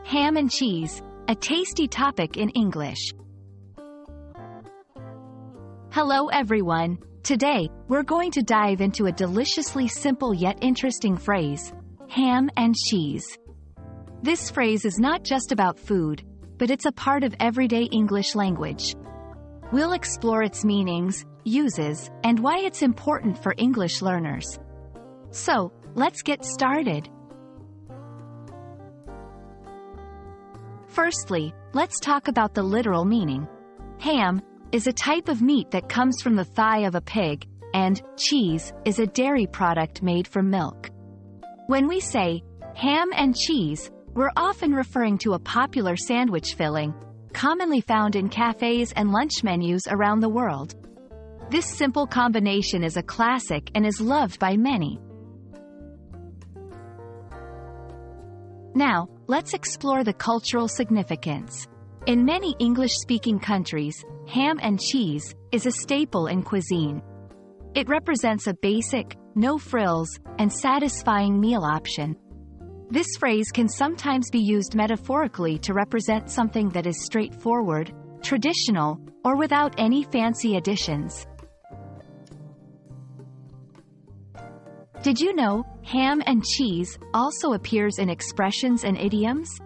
Ham and cheese, a tasty topic in English. Hello everyone. Today, we're going to dive into a deliciously simple yet interesting phrase, ham and cheese. This phrase is not just about food, but it's a part of everyday English language. We'll explore its meanings, uses, and why it's important for English learners. So, let's get started. Firstly, let's talk about the literal meaning. Ham is a type of meat that comes from the thigh of a pig, and cheese is a dairy product made from milk. When we say ham and cheese, we're often referring to a popular sandwich filling, commonly found in cafes and lunch menus around the world. This simple combination is a classic and is loved by many. Now, let's explore the cultural significance. In many English-speaking countries, ham and cheese is a staple in cuisine. It represents a basic, no-frills, and satisfying meal option. This phrase can sometimes be used metaphorically to represent something that is straightforward, traditional, or without any fancy additions. Did you know ham and cheese also appears in expressions and idioms?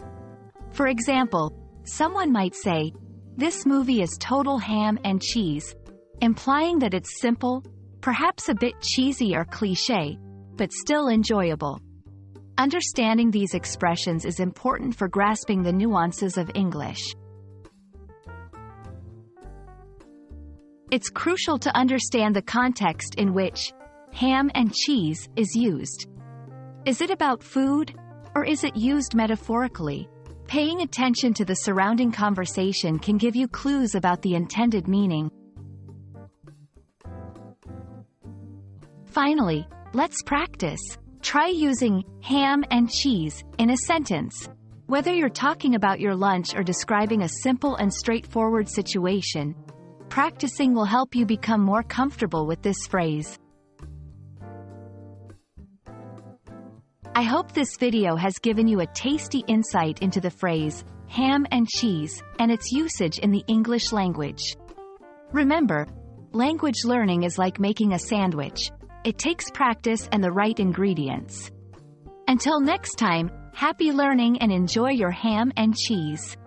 For example, someone might say, "This movie is total ham and cheese," implying that it's simple, perhaps a bit cheesy or cliché, but still enjoyable. Understanding these expressions is important for grasping the nuances of English. It's crucial to understand the context in which ham and cheese is used. Is it about food, or is it used metaphorically? Paying attention to the surrounding conversation can give you clues about the intended meaning. Finally, let's practice. Try using ham and cheese in a sentence. Whether you're talking about your lunch or describing a simple and straightforward situation, practicing will help you become more comfortable with this phrase. I hope this video has given you a tasty insight into the phrase, ham and cheese, and its usage in the English language. Remember, language learning is like making a sandwich. It takes practice and the right ingredients. Until next time, happy learning and enjoy your ham and cheese.